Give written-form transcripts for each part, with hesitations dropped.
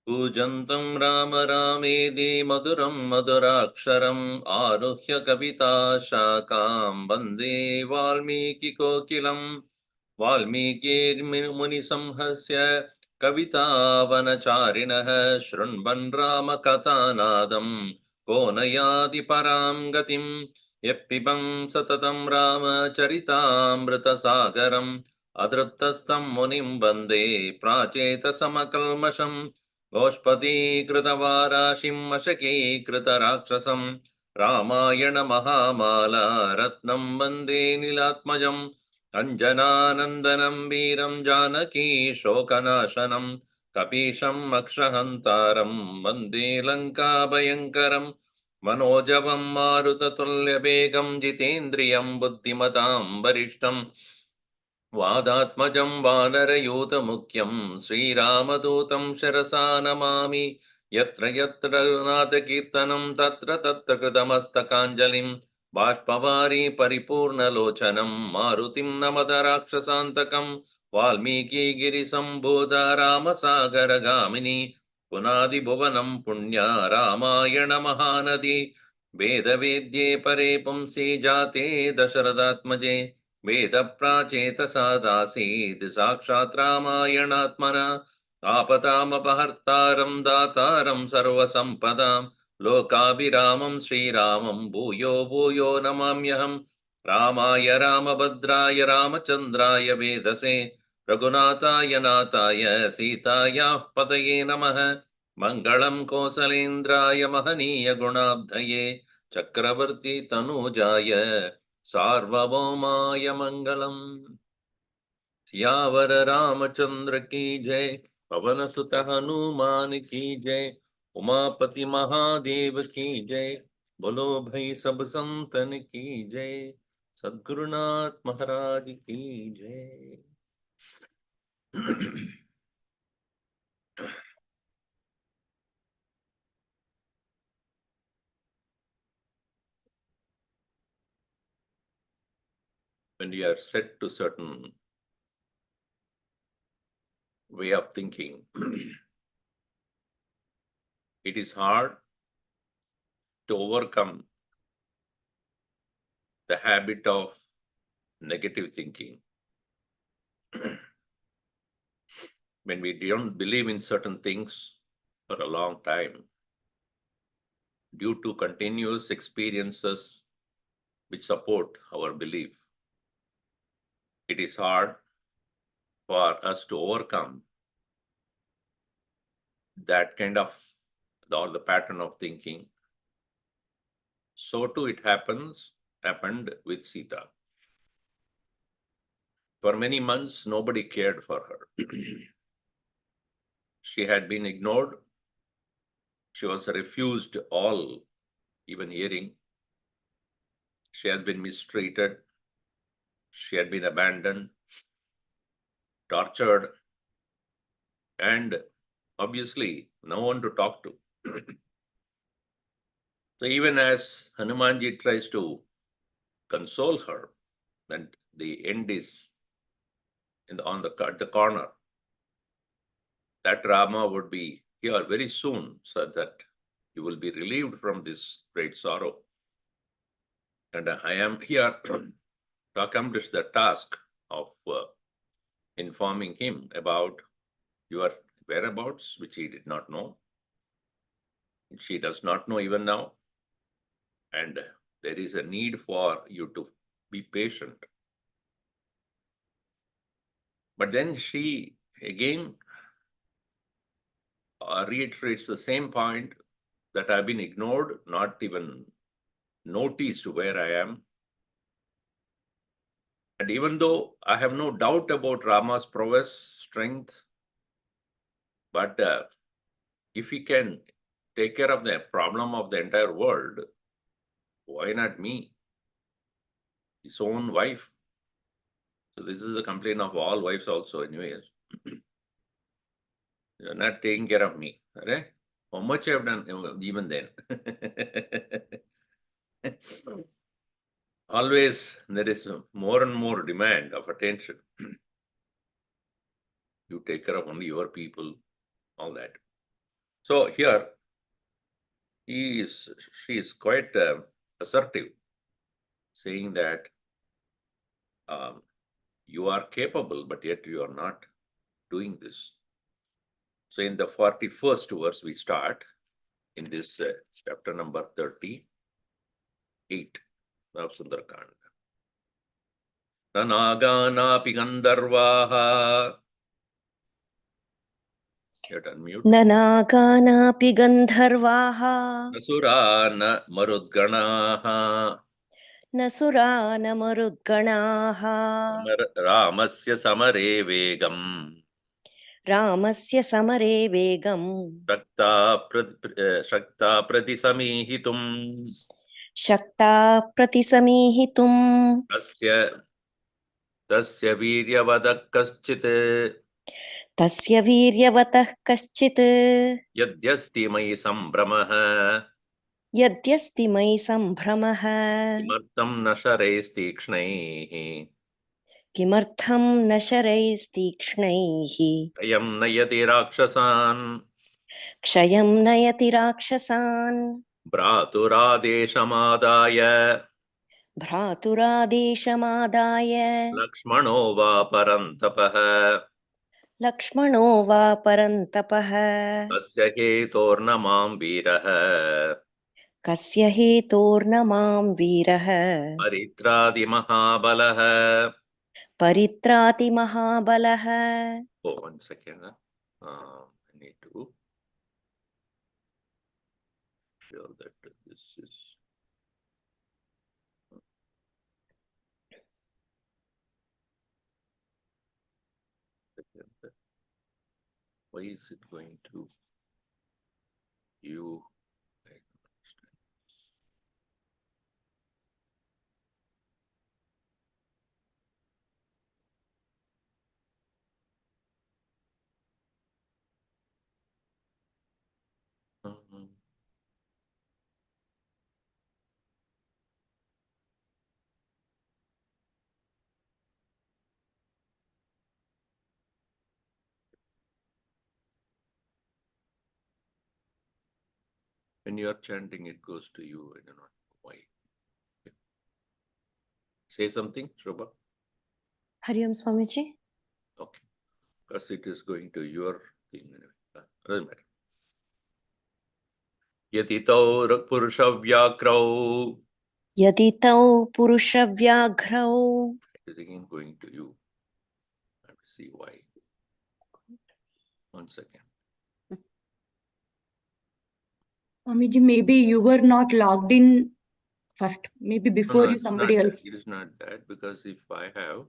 कूजन्तं राम रामेति मधुरं मधुराक्षरम् आरुह्य कविता शाखां वन्दे वाल्मीकिकोकिलं वाल्मीकिर्मुनिसंहस्य कवितावनचारिणः शृण्वन् रामकथानादं को न याति परां गतिम् यः पिबन् सततं रामचरितामृतसागरम् अतृप्तस्तं मुनिं वन्दे प्राचेतसमकल्मषम् गोष्पदीकृतवाराशिं मशकीकृतराक्षसं रामायणमहामाला रत्नं वन्दे नीलात्मजम् अञ्जनानन्दनं वीरं जानकी शोकनाशनं कपीशम् अक्षहन्तारं वन्दे लङ्काभयङ्करम् मनोजवं मारुततुल्यवेगं जितेन्द्रियं बुद्धिमतां वरिष्ठं वादात्मजं वानरयूतमुख्यं श्रीरामदूतं शिरसा नमामि यत्र यत्र रघुनाथकीर्तनं तत्र तत्र कृतमस्तकाञ्जलिं बाष्पवारी परिपूर्णलोचनं मारुतिं नमत राक्षसान्तकं वाल्मीकिगिरिसम्भूत रामसागरगामिनी पुनादिभुवनं पुण्या रामायणमहानदी वेदवेद्ये परे पुंसि जाते दशरथात्मजे वेदप्राचेतसादासीत् साक्षात् रामायणात्मना आपतामपहर्तारं दातारं सर्वसम्पदां लोकाभिरामं श्रीरामं भूयो भूयो नमाम्यहं रामाय रामभद्राय रामचन्द्राय वेदसे रघुनाथाय नाथाय सीतायाः पतये नमः मङ्गलं कौसलेन्द्राय महनीय गुणाब्धये चक्रवर्ती तनूजाय सार्वभौमाय मंगलम। सियावर रामचंद्र की जय, पवन सुत हनुमान की जय, उमापति महादेव की जय, बोलो भाई सब संतन की जय, सद्गुरुनाथ महाराज की जय। When you are set to certain way of thinking, it is hard to overcome the habit of negative thinking. When we don't believe in certain things for a long time, due to continuous experiences which support our belief, it is hard for us to overcome that kind of or the pattern of thinking. So too it happened with Sita. For many months, nobody cared for her. She had been ignored. She was refused all, even hearing. She had been mistreated. She had been abandoned, tortured, and obviously no one to talk to. So even as Hanumanji tries to console her, that the end is at the corner, that Rama would be here very soon, so that you will be relieved from this great sorrow. And I am here to accomplish the task of informing him about your whereabouts, which he did not know. She does not know even now. And there is a need for you to be patient. But then she again reiterates the same point, that I've been ignored, not even noticed where I am. And even though I have no doubt about Rama's prowess, strength, but if he can take care of the problem of the entire world, why not me, his own wife? So this is the complaint of all wives also anyways. You're not taking care of me. Right? How much I've done even then. Always there is more and more demand of attention. You take care of only your people, all that. So here, she is quite assertive, saying that you are capable, but yet you are not doing this. So in the 41st verse, we start in this chapter number 38 of Sundarakanda. Nanaganapi Gandharvaha. You have to unmute. Nanaganapi Gandharvaha Asura na Marudganaha. Nasura Namarudganaha Ramasya samare vegam. Ramasya samare vegam Shakta pratisamihitum. Shakta pratisamihitum Tasya viryavadak kaschit. Tasya viryavatah kaschit Yadyasti mai sambramaha. Yadyasti mai sambhramaha Kimartam na sharaistikshnaihi. Kimartham na sharaistikshnaihi Ayam nayati rakshasan. Kshayam nayati rakshasan Bhraturadeshamadaya. Bhraturadeshamadaya Lakshmano va parantapaha. Lakshmano va parantapaha Tasya hetornamam viraha. Kasya hetornamam viraha Paritradi mahabalaha. Paritrati mahabalaha. Oh, 1 second. I need to show that this is. Why is it going to you? I don't understand. When you are chanting, it goes to you. I don't know why. Okay. Say something, Shobha. Hariom Swamiji. Okay. Because it is going to your thing. Doesn't matter. Yatitau purusha vyakrau. Yaditau purusha vyagrau. It is again going to you. I have to see why. 1 second. Swamiji, maybe you were not logged in first. Maybe before No, you, it's somebody not else. That. It is not that, because if I have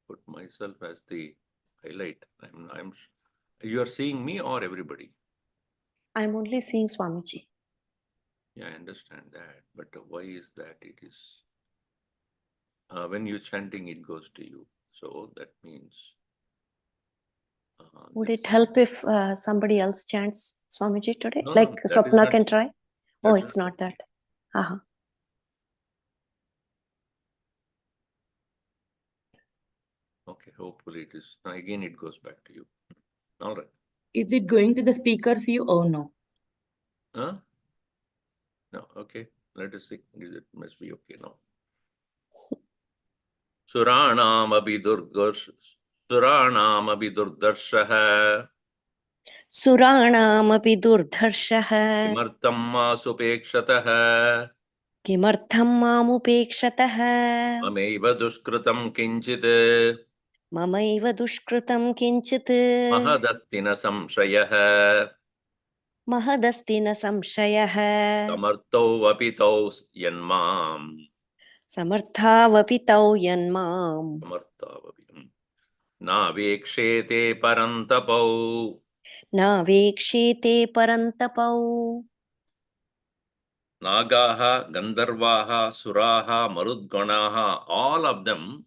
put myself as the highlight, you are seeing me or everybody? I'm only seeing Swamiji. Yeah, I understand that, but why is that? It is when you're chanting, it goes to you. So that means. Would it help if somebody else chants Swamiji today? No, Like that is Swapna not- can try? Oh, that's it's not that. Uh-huh. Okay, hopefully it is. Again, it goes back to you. All right. Is it going to the speaker's view? Oh, no. Huh? No, okay. Let us see. It must be okay now. Suranam abhidurdarshaha. Suranamapi durdharshaha. Kimartam ma supekshataha. Kimartham mamupekshataha. Mameva duskrutam kinchit. Mamaiva dushkrutam kinchit. Mahadastina samshayaha. Mahadasti na samshayaha. Samartau apitau yanmam. Samarthavapi tau yanmam. Samartavapi. Na vekshete parantapau. Na vekshete parantapau. Nagaha, Gandharvaha, Suraha, Marudganaha, all of them,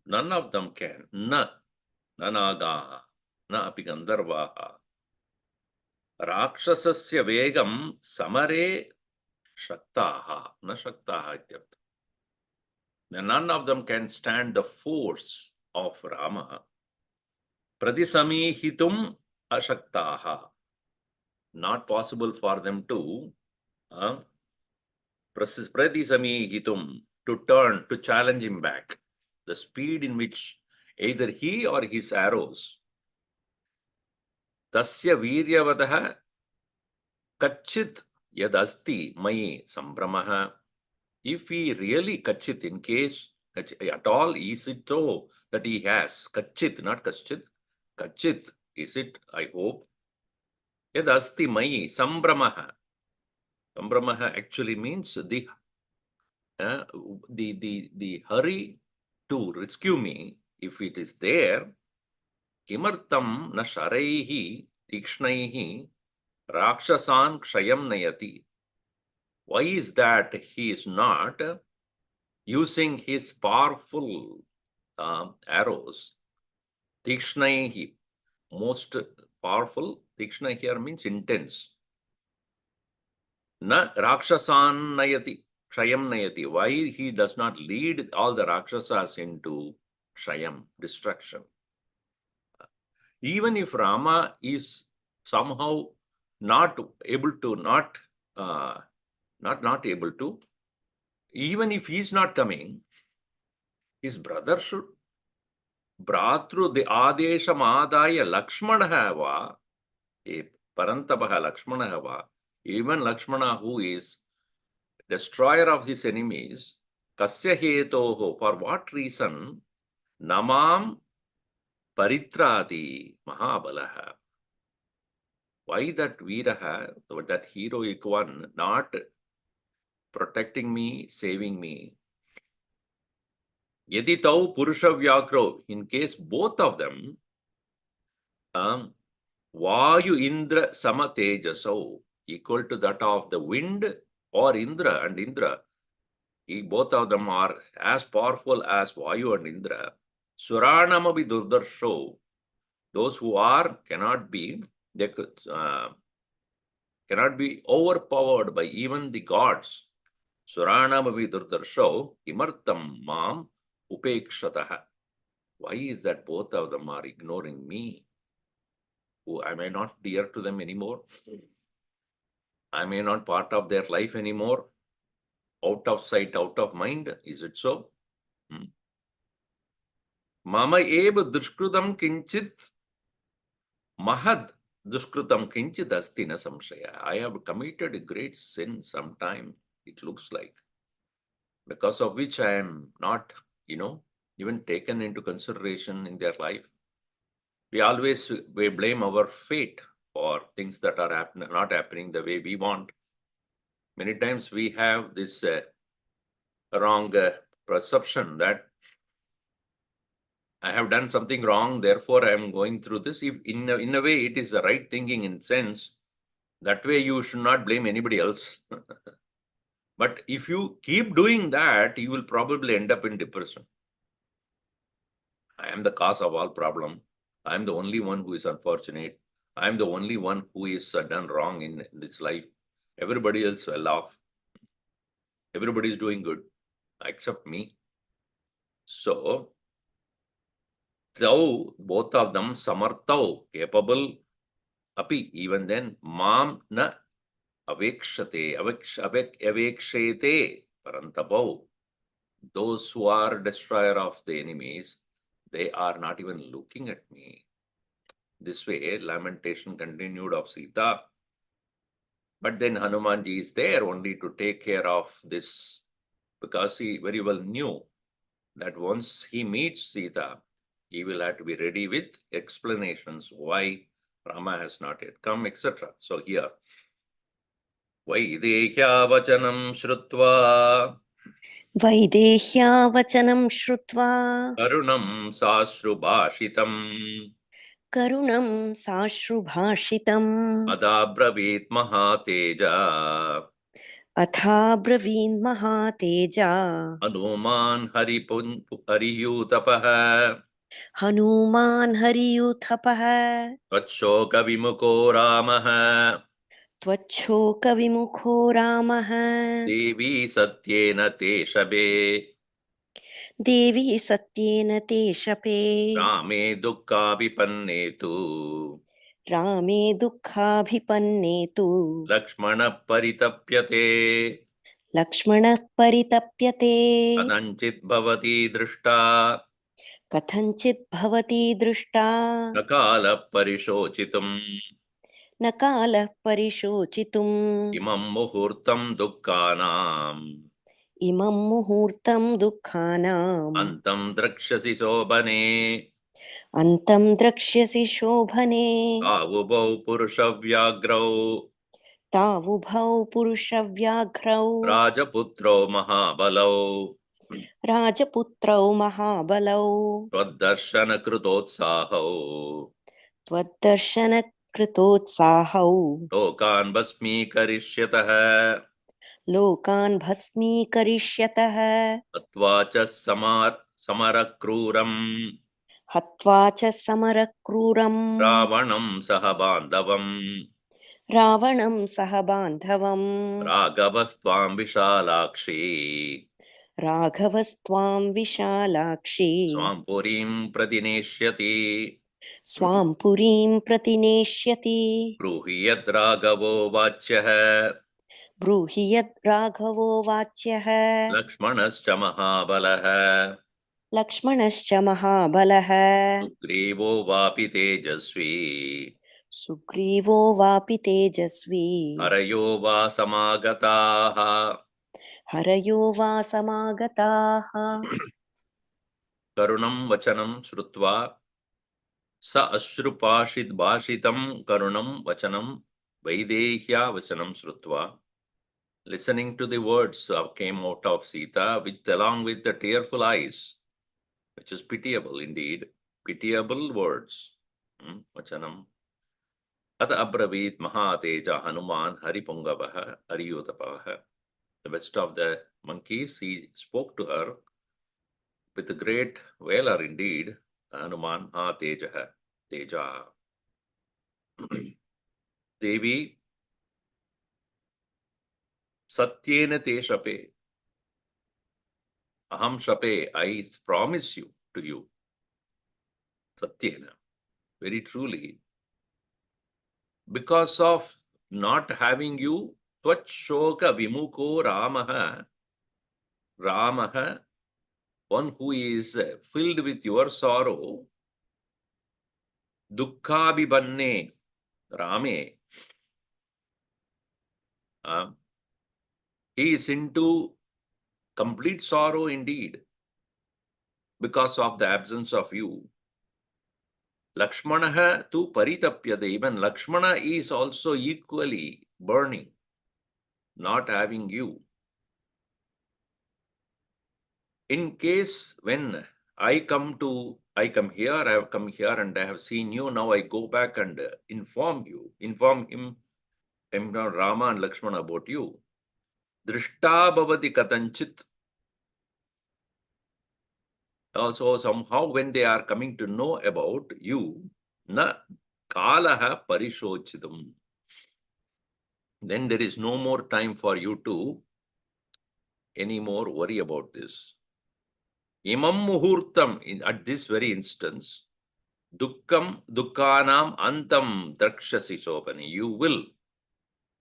none of them can. Nanagaha, na api Gandharvaha. Rakshasasya vegam samare shaktaha, na shaktaha ityartha. None of them can stand the force of Rama. Pradisamihitum ashaktaha. not possible for them to pradisamihitum, to turn, to challenge him back. The speed in which either he or his arrows, tasya viryavadaha kachit yadasti mayi sambramaha. If he really kachit, in case at all, is it so that he has kachit, not kachit, kachit, is it, I hope, yadasti mayi sambramaha. Sambramaha actually means the hurry to rescue me, if it is there, kimartam na sharaihi tikshnaihi rakshasan kshayam nayati. Why is that he is not using his powerful arrows? Tikshnaihi, most powerful. Tikshna here means intense. Na rakshasan nayati. Kshayam nayati. Why he does not lead all the Rakshasas into Kshayam, destruction? Even if Rama is somehow not able to, not able to, even if he is not coming, his brother should. Bratru the Adesham Adaya Lakshmanaha va, a Parantabaha Lakshmanaha va, even Lakshmana, who is destroyer of his enemies, kasya hetoho, for what reason, namam paritrati mahabalaha. Why that Veeraha, that heroic one, not protecting me, saving me? Yadi tau purusha vyakro, in case both of them, Vayu Indra sama tejaso, equal to that of the wind or Indra and Indra, both of them are as powerful as Vayu and Indra. Suranamabi durdarsho, those who are cannot be overpowered by even the gods. Suranamabi durdarsho imartam mam upekshataha. Why is that both of them are ignoring me? Who am I not dear to them anymore? Am I not part of their life anymore? Out of sight, out of mind. Is it so? Mama eva dushkrutam kinchit mahad dushkrutam kinchit asti na samshaya. I have committed a great sin sometime, it looks like, because of which I am not, even taken into consideration in their life. We blame our fate for things that are not happening the way we want. Many times we have this wrong perception that I have done something wrong, therefore I am going through this. If in a way, it is the right thinking in sense. That way you should not blame anybody else. But if you keep doing that, you will probably end up in depression. I am the cause of all problem. I am the only one who is unfortunate. I am the only one who is done wrong in this life. Everybody else well off. Everybody is doing good, except me. So, both of them samartau, capable, api, even then, mam na avekshate, avekshete, parantapau. Those who are destroyer of the enemies, they are not even looking at me. This way, lamentation continued of Sita. But then Hanumanji is there only to take care of this, because he very well knew that once he meets Sita, he will have to be ready with explanations why Rama has not yet come, etc. So here, Vaidehya vachanam shrutva Vaidehya vachanam shrutva karunam sashrubhashitam karunam sashrubhashitam adabravit mahateja atha braveen mahateja Hanuman hariyutapah Hanuman hariyuthapah Vatshoka vimuko Ramah Tvachhoka vimukho Ramah Devi satyena te shabe Devi satyena te shape Rame dukkha vipannetu रामे दुःखाभिपन्ने तु लक्ष्मणः परितप्यते लक्ष्मणः परितप्यते कथञ्चित् भवति दृष्टा कथञ्चित् भवति दृष्टा न कालः परिशोचितुम् न कालः परिशोचितुम् इमं मुहूर्तं दुःखानाम् इमं मुहूर्तं दुःखानाम् अन्तं द्रक्ष्यसि शोभने अन्तं द्रक्ष्यसि शोभने तावुभौ पुरुषव्याघ्रौ तावुभौ पुरुषव्याघ्रौ राजपुत्रौ महाबलौ राजपुत्रौ महाबलौ त्वद्दर्शनकृतोत्साहौ त्वद्दर्शनकृतोत्साहौ लोकान् भस्मीकरिष्यतः लोकान् भस्मीकरिष्यतः हत्वा च समरक्रूरम् हत्वा च समरक्रूरम् रावणं सह बान्धवम् रावणं सह बान्धवम् राघवस्त्वां विशालाक्षी राघवस्त्वां विशालाक्षी स्वां पुरीं प्रतिनेष्यति स्वां पुरीं प्रतिनेष्यति ब्रूहि यद्राघवो वाच्यः ब्रूहि यद् राघवो वाच्यः लक्ष्मणश्च महाबलः लक्ष्मणश्च महाबलः सुग्रीवो वापि तेजस्वी सुग्रीवो वापि तेजस्वी हरयो वा समागताः हरयो वा समागताः करुणं वचनं श्रुत्वा स भाषितं करुणं वचनं वैदेह्या वचनं श्रुत्वा listening to the words came out of Sita with along with the tearful eyes, which is pitiable indeed, pitiable words. Vachanam. At abravit Mahateja Hanuman Haripungavah Hariyotapavah. The best of the monkeys, he spoke to her with a great valor indeed, Hanuman Teja. Teja. Devi Satyena te shape. Aham shape, I promise you to you. Satyena. Very truly. Because of not having you, Tvatshoka Vimuko Ramaha, one who is filled with your sorrow, Dukkhabhibanne, Rame, he is into complete sorrow indeed because of the absence of you. Lakshmanaha tu paritapyate, even Lakshmana is also equally burning, not having you. In case when I come here, I have come here and I have seen you, now I go back and inform him, Rama and Lakshmana about you. Drishta bhavati katanchit. Also, somehow when they are coming to know about you, na kalaha parishochitam. Then there is no more time for you to anymore worry about this. Imam muhurtam, at this very instance, dukkhanam antam drakshasi shobhani. You will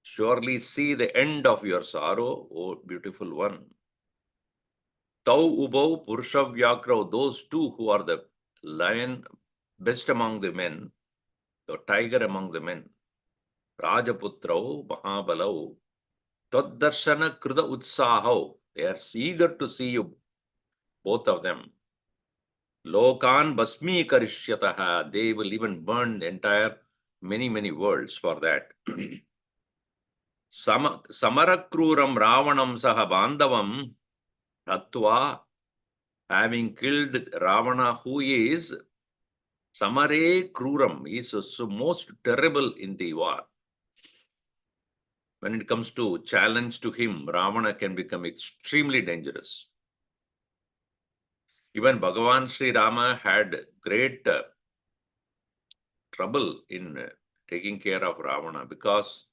surely see the end of your sorrow, O beautiful one. Tau ubau purushavyakrau, those two who are the lion, best among the men, the tiger among the men, Rajaputrau, Mahabalau, Taddarshana Krita Utsahau, they are eager to see you, both of them. Lokan Basmi Karishyataha, they will even burn the entire many worlds for that. Samarakruram Ravanam Saha Bandhavam Tatva, having killed Ravana, who is Samare Kruram, is so most terrible in the war. When it comes to challenge to him, Ravana can become extremely dangerous. Even Bhagavan Sri Rama had great trouble in taking care of Ravana because,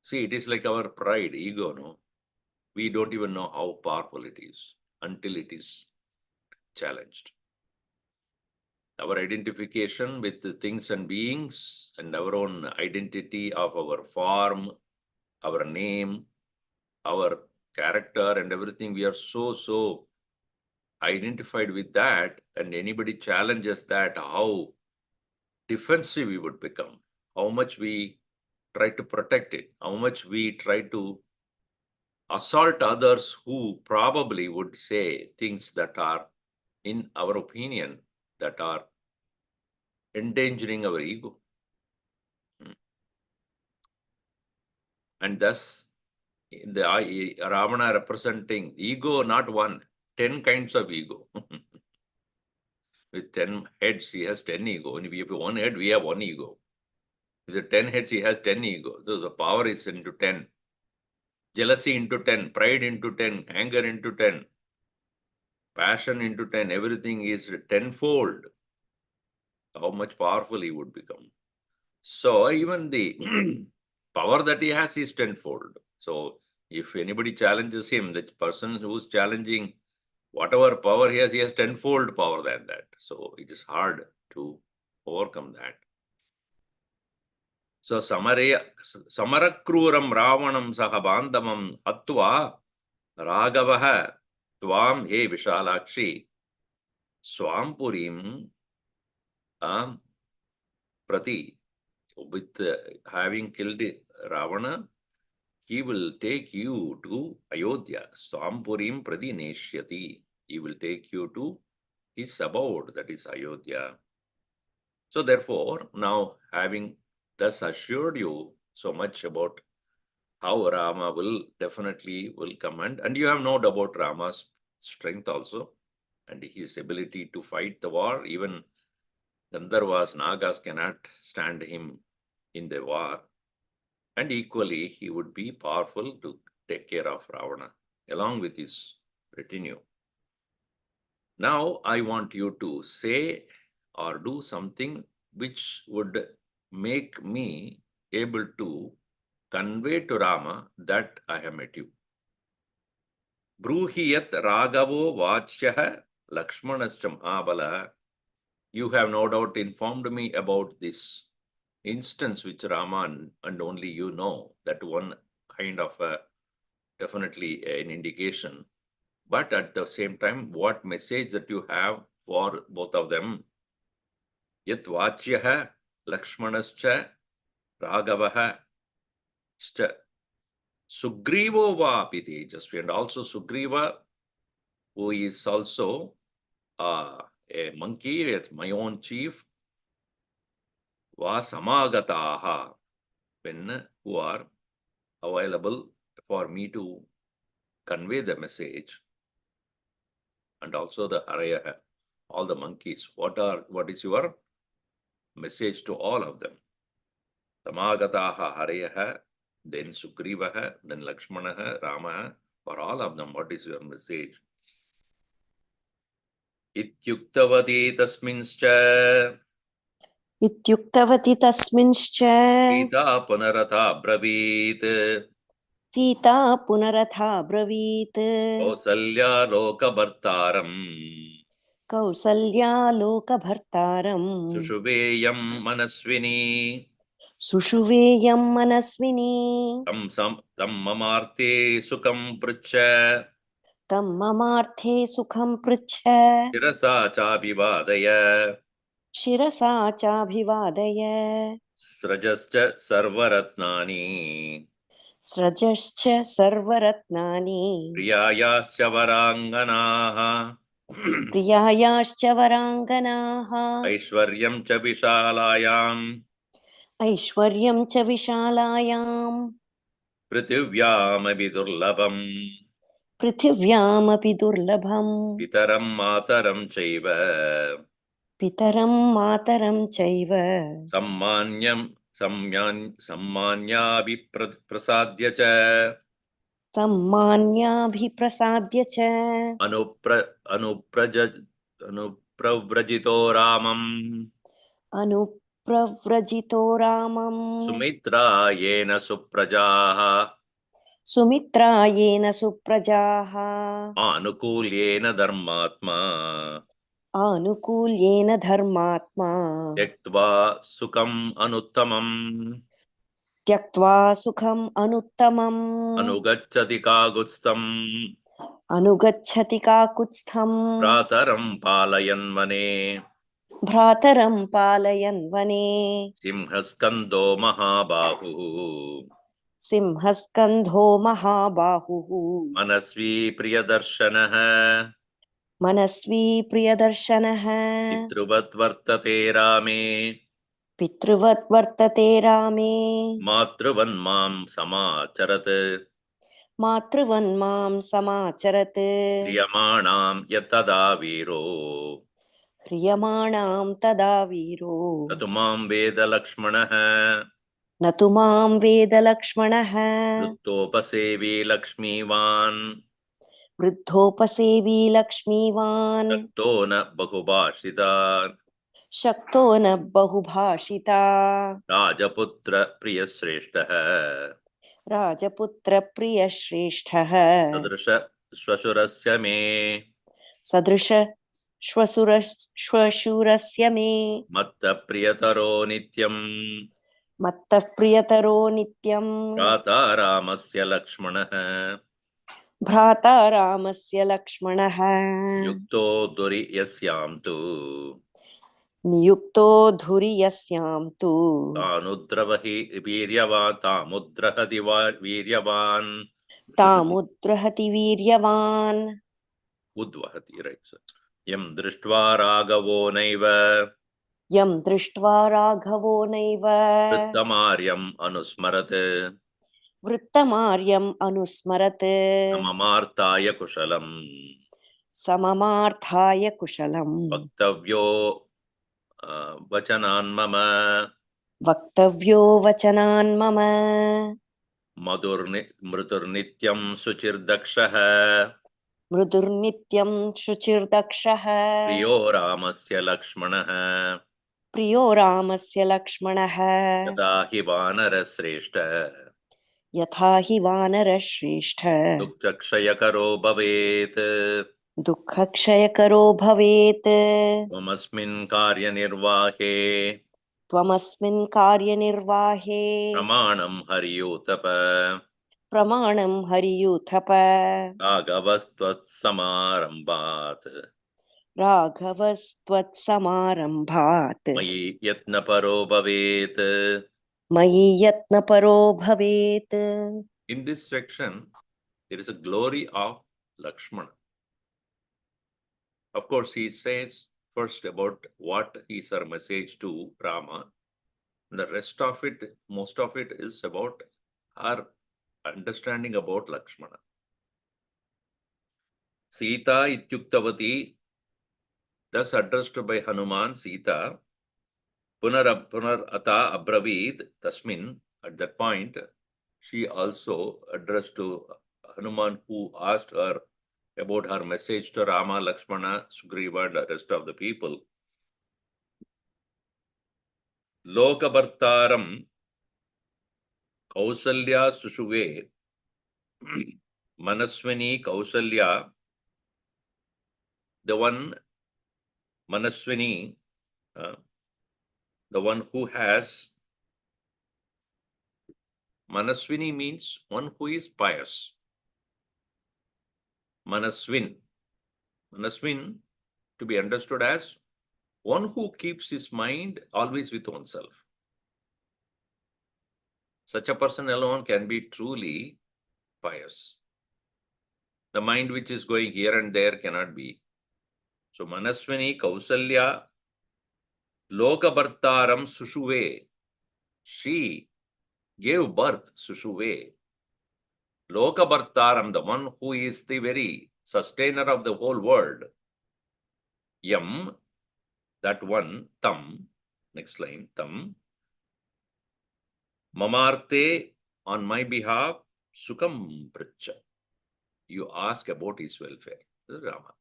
see, it is like our pride, ego, no? We don't even know how powerful it is until it is challenged. our identification with the things and beings, and our own identity of our form, our name, our character, and everything. We are so identified with that, and anybody challenges that, how defensive we would become, how much we try to protect it, how much we try to assault others who probably would say things that are, in our opinion, that are endangering our ego. And thus, the Ravana representing ego, not one, 10 kinds of ego. With 10 heads, he has 10 ego. And if we have one head, we have one ego. With the 10 heads, he has 10 ego. So the power is into 10. Jealousy into 10, pride into 10, anger into 10, passion into 10, everything is tenfold. How much powerful he would become. So even the power that he has is tenfold. So if anybody challenges him, the person who's challenging whatever power he has tenfold power than that. So it is hard to overcome that. So Samarakruram Ravanam Saha Bandhamam Atva Ragavaha Tvam He Vishalakshi Swampurim Prati. With having killed Ravana, he will take you to Ayodhya. Swampurim Prati Neshyati. He will take you to his abode, that is Ayodhya. So therefore, now having thus assured you so much about how Rama will definitely come, and you have known about Rama's strength also, and his ability to fight the war. Even Gandharvas, Nagas cannot stand him in the war. And equally, he would be powerful to take care of Ravana, along with his retinue. Now, I want you to say or do something which would make me able to convey to Rama that I have met you. Bruhiyat Ragavo Vachyah Lakshmanascha Mahabala. You have no doubt informed me about this instance which Raman and only you know, that one kind of definitely an indication. But at the same time, what message that you have for both of them? Yat Vachyaha Lakshmanascha Ragavaha Scha Sugrivo Vapiti Tejasvi, and also Sugriva, who is also a monkey, my own chief, Va Samagataha, when who are available for me to convey the message, and also the Haraya, all the monkeys. What is your message to all of them? Samagataha Harayaha, then Sugrivaha, then Lakshmanaha, Ramaha, for all of them, what is your message? Ityuktavati tasminscha Ityuktavati tasminscha Sita Punaratha Bravit Sita punaratha bravit Kausalya Lokabhartaram Kausalya lokabhartaram Sushubeyam Manaswini Sushuveyam manasvini Tam Mamarte Sukam Prucha Tam mamarthe sukham pruchha Shirasa Chabhivadaya Shirasa chabhivadaya Srajascha Sarvaratnani Srajascha sarvaratnani Priyayascha Varanganaha Priyayascha varanganaha Aishwaryam cha Vishalayam Aishwaryam cha vishalayam Prithivyaam Abhidurlabham Prithivyamapi durlabham Pitaram Mataram Chaiva Pitaram mataram chaiva Sammanyabhi Prasadya cha Sammanyabhiprasadya cha Anupravrajito Ramam Anupravrajito ramam Sumitra Yena Suprajaha Sumitrayena suprajaha Anukulyena Dharmatma आनुकूल्येन धर्मात्मा त्यक्त्वा सुखम् अनुत्तमम् त्यक्त्वा सुखम् अनुत्तमम् अनुगच्छति काकुत्स्थम् अनुगच्छति काकुत्स्थम् भ्रातरं पालयन् वने भ्रातरं पालयन् वने सिंहस्कन्दो महाबाहुः सिंहस्कन्धो महाबाहुः मनस्वी प्रियदर्शनः मनस्वी प्रियदर्शनः पितृवत् वर्तते रामे पितृवत् वर्तते रामे मातृवन्मां समाचरत् मातृवन्मां समाचरत् क्रियमाणां यत्तदा वीरो ह्रियमाणां तदा वीरो न तु मां वेद लक्ष्मणः न तु मां वेद लक्ष्मणः वृत्तोपसेवी लक्ष्मीवान् वृद्धोपसेवी लक्ष्मीवान् शक्तो न बहुभाषिता शक्तो न बहुभाषिता राजपुत्र प्रियश्रेष्ठः राजपुत्रप्रियश्रेष्ठः सदृश श्वशुरस्य मे सदृश श्वशुरस्य मे मत्तप्रियतरो नित्यम् मत्तः प्रियतरो नित्यम् भ्राता रामस्य लक्ष्मणः भ्राता रामस्य लक्ष्मणः युक्तो दुरि यस्यां तु नियुक्तो धुरि यस्यां तु तानुद्रवहि वीर्यवान् तामुद्रहति वीर्यवान् तामुद्रहति वीर्यवान् उद्वहति right यं दृष्ट्वा राघवो नैव यं दृष्ट्वा राघवो नैव वृत्तमार्यम् अनुस्मरत् वृत्तमार्यम् अनुस्मरत् ममार्ताय कुशलम् सममार्थाय कुशलम् वक्तव्यो वचनान् मम वक्तव्यो वचनान् मम मृदुर्नित्यं शुचिर्दक्षः मृदुर्नित्यं शुचिर्दक्षः प्रियो रामस्य लक्ष्मणः प्रियो रामस्य लक्ष्मणः यथा हि वानरश्रेष्ठ यथा हि वानरश्रेष्ठ दुःखक्षयकरो भवेत् दुःखक्षयकरो भवेत् त्वमस्मिन् कार्यनिर्वाहे त्वमस्मिन् कार्यनिर्वाहे प्रमाणं हर्यूतप प्रमाणं हरियूथप राघवस्त्वत्समारम्भात् राघवस्त्वत्समारम्भात् मयि यत्नपरो भवेत्. मयि यत्नपरो भवेत्. In this section, there is a glory of Lakshmana. Of course, he says first about what is our message to Rama. The rest of it, most of it is about our understanding about Lakshmana. Sita ityuktavati, thus addressed by Hanuman, Sita, punar ata abravit tasmin, at that point, she also addressed to Hanuman, who asked her about her message to Rama, Lakshmana, Sugriva, and the rest of the people. Lokabartaram Kausalya Sushuve Manaswini Kausalya, the one Manaswini, the one who has, Manaswini means one who is pious. Manaswin to be understood as one who keeps his mind always with oneself. Such a person alone can be truly pious. The mind which is going here and there cannot be. So Manaswini Kausalya Lokabartaram Sushuve, she gave birth, Sushuve. Lokabartaram, the one who is the very sustainer of the whole world. Yam, that one, tam, next line, tam, mamarte, on my behalf, sukam pricha. You ask about his welfare. This is Rama.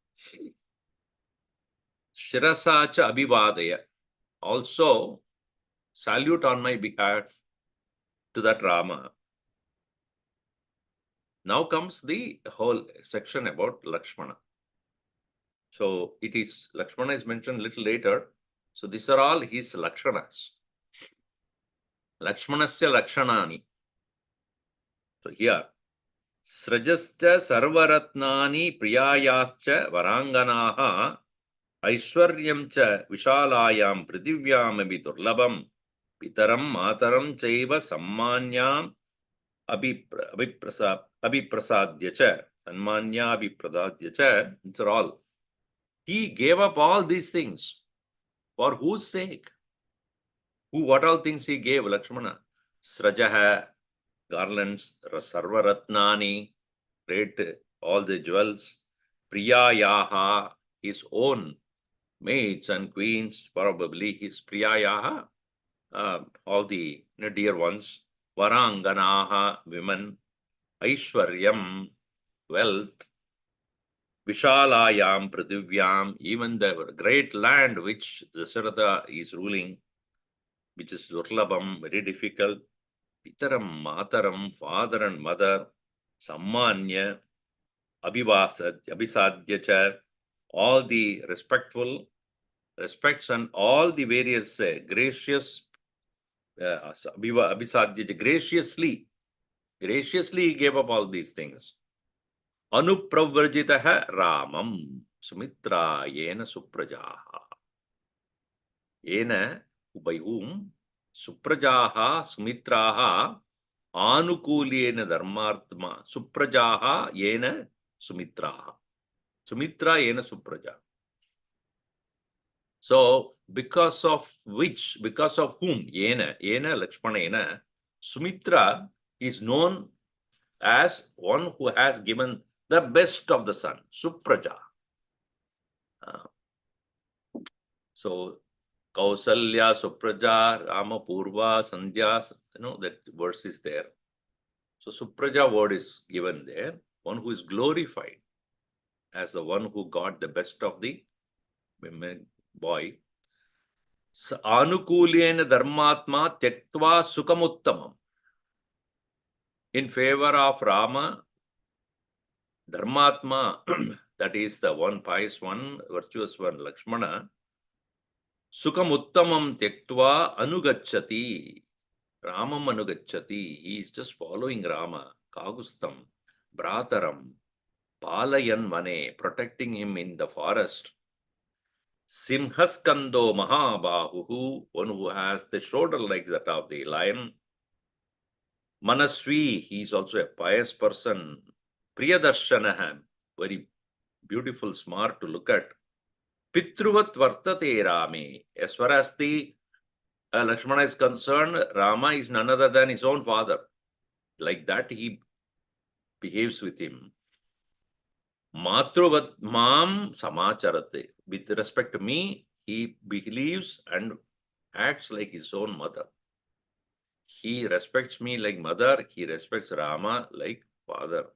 Shirasacha abhivadaya, also salute on my behalf to that Rama. Now comes the whole section about Lakshmana. So it is, Lakshmana is mentioned a little later. So these are all his Lakshanas. Lakshmanasya Lakshanani. So here, Srajascha Sarvaratnani Priyayascha Varanganaha Aishwaryam cha Vishalayam Prithivyamabi Durlabam Pitaram Mataram Chaiva Sammanyam Abhiprasadya cha Sammanya Abhiprasadya cha. These are all. He gave up all these things. For whose sake? What all things he gave, Lakshmana? Srajaha, garlands, Sarvaratnani, great, all the jewels, Priyayaha, his own maids and queens, probably his Priyayaha, all the dear ones, Varanganaha, women, Aishwaryam, wealth, Vishalayam, Prithivyam, even the great land which Dasharatha is ruling, which is Durlabam, very difficult. Pitaram, Mataram, father and mother, Sammanya, Abhisadya cha, all the respects and all the various gracious, Abhisadya, graciously he gave up all these things. Anupravarjitaha Ramam, Sumitra, Yena Suprajaha. Yena, by whom? Suprajaha, Sumitraha, Anukulyena Dharmartma, Suprajaha, Yena Sumitraha. Sumitra, Yena Supraja. So, because of which, because of whom, Yena Lakshmanena, Sumitra is known as one who has given the best of the son, Supraja. So, Kausalya, Supraja, Rama, Purva, Sandhya, that verse is there. So, Supraja word is given there, one who is glorified as the one who got the best of the boy. Anukulyena Dharmatma Tyaktva Sukhamuttamam. In favor of Rama, Dharmatma, that is the one pious one, virtuous one, Lakshmana, Sukhamuttamam Tyaktva Anugachati. Ramam Anugachati. He is just following Rama. Kagustam, Brataram, Palayan Vane, protecting him in the forest. Simhaskando Mahabahu, one who has the shoulder like that of the lion. Manasvi, he is also a pious person. Priyadarshanaha, very beautiful, smart to look at. Pitruvat Vartate Rame. As far as the Lakshmana is concerned, Rama is none other than his own father. Like that, he behaves with him. Matruvat Mam Samacharate. With respect to me, he believes and acts like his own mother. He respects me like mother, he respects Rama like father.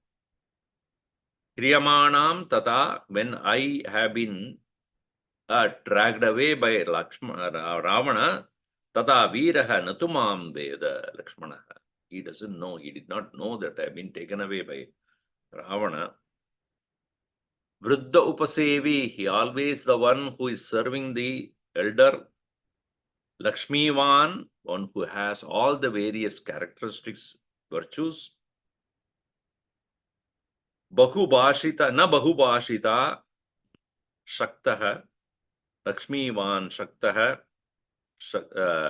Kriyamanam tata, when I have been dragged away by Ravana, tata viraha natumam veda Lakshmana. He doesn't know, he did not know that I have been taken away by Ravana. Vriddha upasevi, he always the one who is serving the elder. Lakshmivan, one who has all the various characteristics, virtues. Bahubhashita, na bahubhashita, shaktaha, Lakshmivan shaktaha,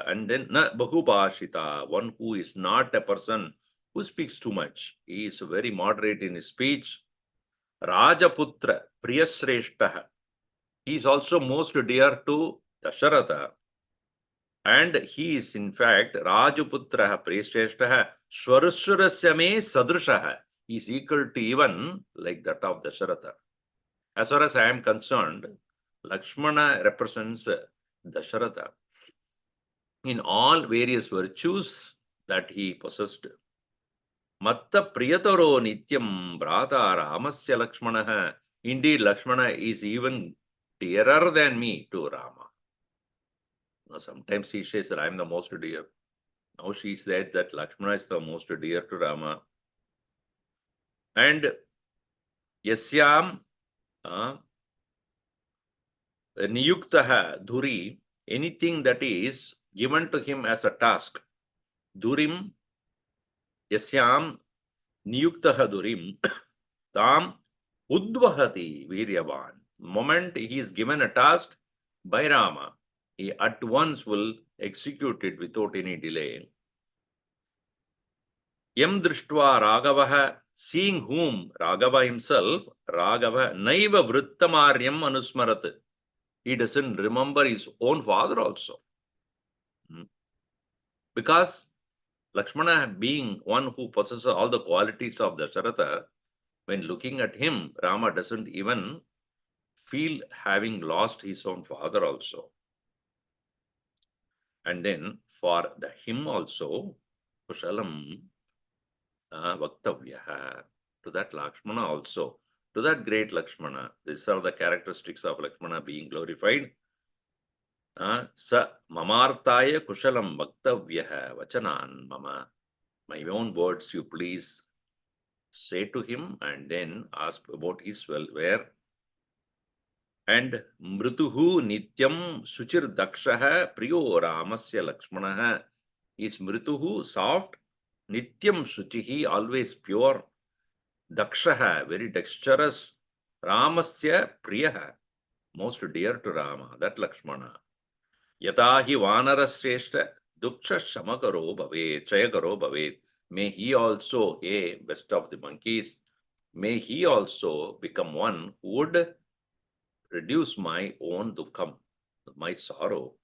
and then na bahubhashita, one who is not a person who speaks too much. He is very moderate in his speech. Rajaputra, priyasreshtaha. He is also most dear to Dasharatha. And he is in fact Rajaputraha Priyasreshtaha Shwaruswarasya me Sadrishaha. He is equal to even like that of Dasharatha. As far as I am concerned, Lakshmana represents Dasharatha in all various virtues that he possessed. Matta Priyataro Nityam Brata Ramasya Lakshmanaha. Indeed, Lakshmana is even dearer than me to Rama. Sometimes he says that I am the most dear. Now she said that Lakshmana is the most dear to Rama. And Yasyam niyuktaha dhuri, anything that is given to him as a task. Dhurim yasyam niyuktaha dhurim tam udvahati viryavan. Moment he is given a task by Rama, he at once will execute it without any delay. Yam drishtva Raghavaha, seeing whom, Raghava himself, Raghava naiva vrittamaryam anusmarat. He doesn't remember his own father also. Because Lakshmana, being one who possesses all the qualities of Dasharatha, when looking at him, Rama doesn't even feel having lost his own father also. And then for the him also, Kushalam Vaktavyaha, to that Lakshmana also, to that great Lakshmana. These are the characteristics of Lakshmana being glorified. Sa mamartaya kushalam vaktavyaha vachanan mama. My own words you please say to him and then ask about his welfare. And mrutuhu nityam suchir dakshaha priyo ramasya lakshmanaha. Is mrutuhu soft, nityam suchihi always pure, dakshaha very dexterous, ramasya priyaha most dear to Rama, that Lakshmana. Yata hi vanarasreshta duksha shamakaro bhavet, chayakaro bhavet. May he also, best of the monkeys, may he also become one who would reduce my own dukkham, my sorrow.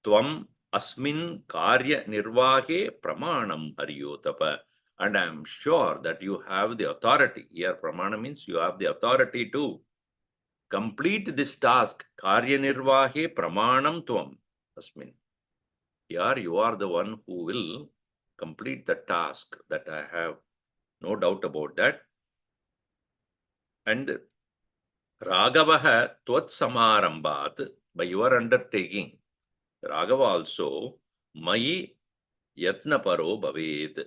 Tvam asmin karya nirvahe pramanam haryotapa. And I am sure that you have the authority. Here, pramana means you have the authority to complete this task. Karya nirvahe pramanam tvam asmin. Here you are the one who will complete the task, that I have no doubt about that. And Raghavaha tvat samarambat, by your undertaking, Raghava also, mai yatna paro bhavet,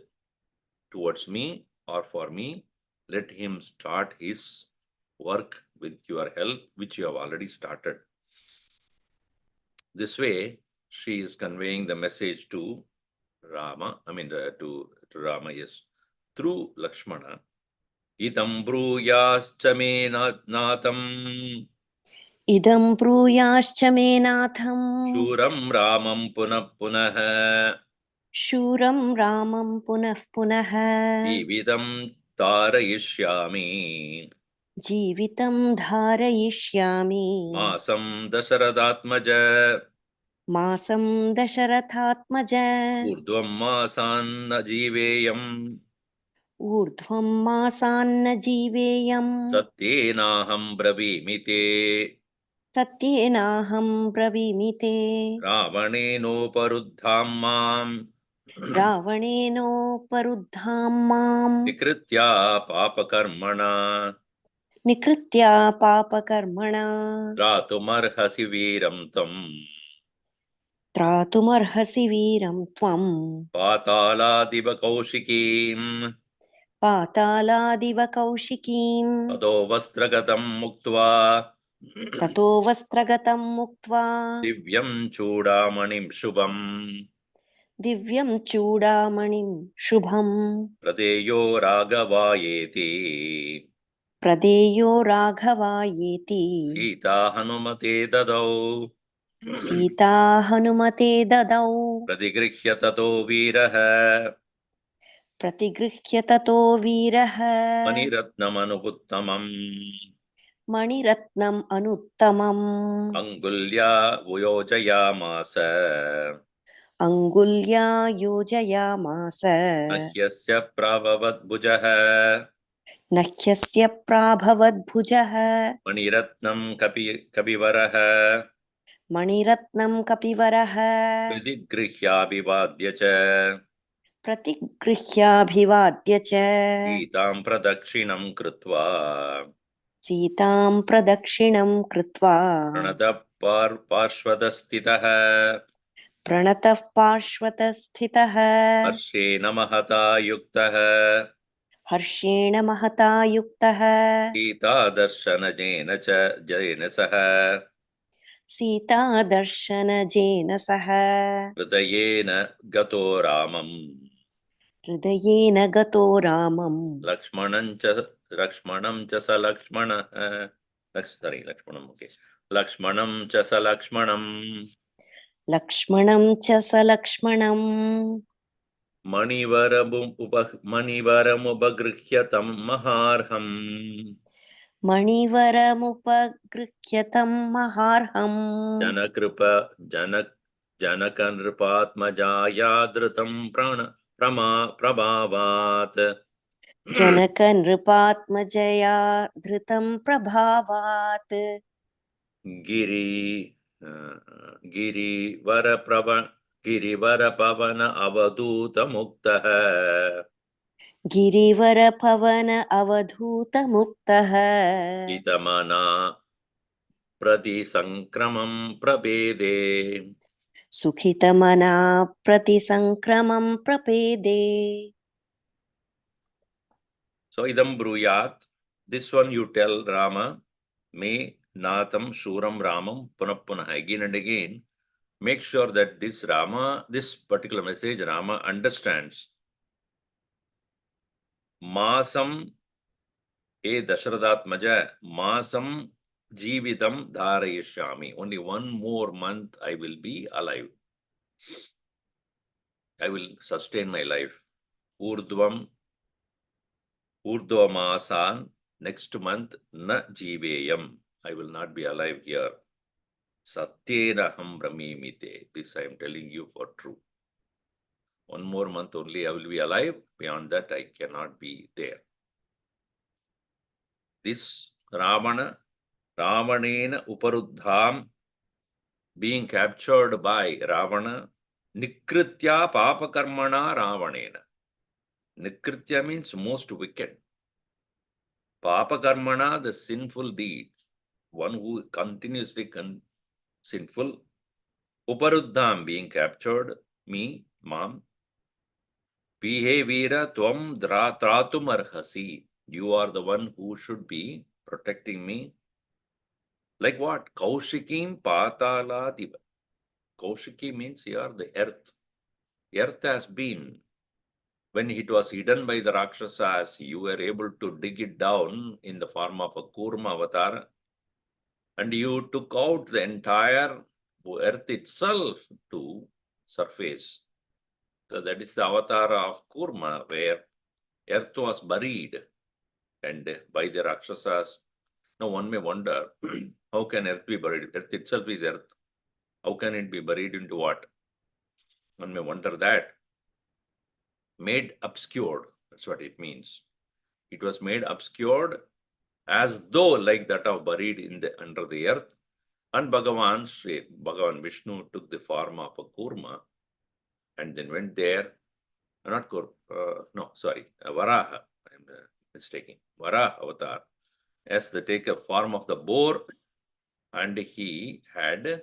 towards me or for me, let him start his work with your help, which you have already started. This way, she is conveying the message to Rama, to Rama, yes, through Lakshmana. Itam bruyascha me natam Idam bruyascha me natham shuram ramam punah punah shuram ramam punah punah jivitam tarayishyami जीवितं धारयिष्यामि masam dasaradatmaja मासं दशरथात्मज urdhvam masan jiveyam ऊर्ध्वं मासान्न जीवेयम् satyenaham bravimite सत्येनाहं ब्रवीमि ते ravanenoparuddham mam रावणेनोपरुद्धां माम् nikritya papakarmana निकृत्या पापकर्मणा ratumarhasi viram tam त्रातुमर्हसि वीरं त्वम् pataladiva kaushikim पातालादिव कौशिकीम् tado vastragatam muktva ततो वस्त्रगतं मुक्त्वा divyam chudamanim shubham दिव्यं चूडामणिं शुभम् pradeyo raghavayeti प्रदेयो राघवायेति sita hanumate dadau Sita हनुमते ददौ pratigrihya tato virah प्रतिगृह्य ततो वीरः maniratnamanuputtamam मणिरत्नम् अनुत्तमम् angulya vuyojayamasa अङ्गुल्या योजयामास nahyasya pravavadbhujah नह्यस्य प्राभवद्भुजः maniratnam kapivarah मणिरत्नं कपिवरः pratigrihyaभिवाद्य च प्रतिगृह्याभिवाद्य च सीतां प्रदक्षिणं कृत्वा सीतां प्रदक्षिणं कृत्वा प्रणतः पार्श्वतस्थितः प्रणतः पार्श्वतस्थितः हर्षेण महता युक्तः हर्षेण महता युक्तः सीतादर्शनजेन च जयेन सह Sita darshanajena saha Hridayena gato Ramam. hridayena gato Ramam Lakshmanam cha sa Lakshmana. Lakshmanam, okay. Lakshmanam cha sa Lakshmanam. Lakshmanam cha sa Lakshmanam Manivaram upagrihyam maharham. Manivaramupagrikhyatam maharham Janakanripatmajaya prabhavat. Janaka nripatmajaya dhritam prabhavat Giri Girivara Avaduta Muktaha Girivara pavana avadhuta muktaha Itamana Prati Sankramam Prabede. Sukhitamana prati sankramam prapede. So idam bruyat. This one you tell Rama, me natam shuram Ramam punappunah. Again and again, make sure that this particular message Rama understands. Masam e Dashrathatmaja, Masam Jeevitam Dharayishyami. Only one more month I will be alive. I will sustain my life. Urdhvamasan, next month, na jiveyam. I will not be alive here. Satyena ham brahmimite. This I am telling you for true. One more month only I will be alive. Beyond that, I cannot be there. This Ravanena uparuddham, being captured by Ravana, nikritya papakarmana Ravanena. Nikritya means most wicked. Papakarmana, the sinful deed. One who continuously sinful. Uparuddham, being captured, me, mom. Pihe tvam tratum arhasi. You are the one who should be protecting me. Like what? Kaushikim pataladiva. Kaushiki means here the earth. Earth has been, when it was hidden by the Rakshasas, you were able to dig it down in the form of a Kurma avatar, and you took out the entire earth itself to surface. So that is the avatar of Kurma, where earth was buried and by the Rakshasas. Now one may wonder, how can earth be buried? Earth itself is earth. How can it be buried into what? One may wonder that. Made obscured, that's what it means. It was made obscured as though like that of buried in the under the earth. And Bhagavan Vishnu took the form of a Kurma and then went there. Not Varaha. I'm mistaking. Varaha avatar. As they take a form of the boar, and he had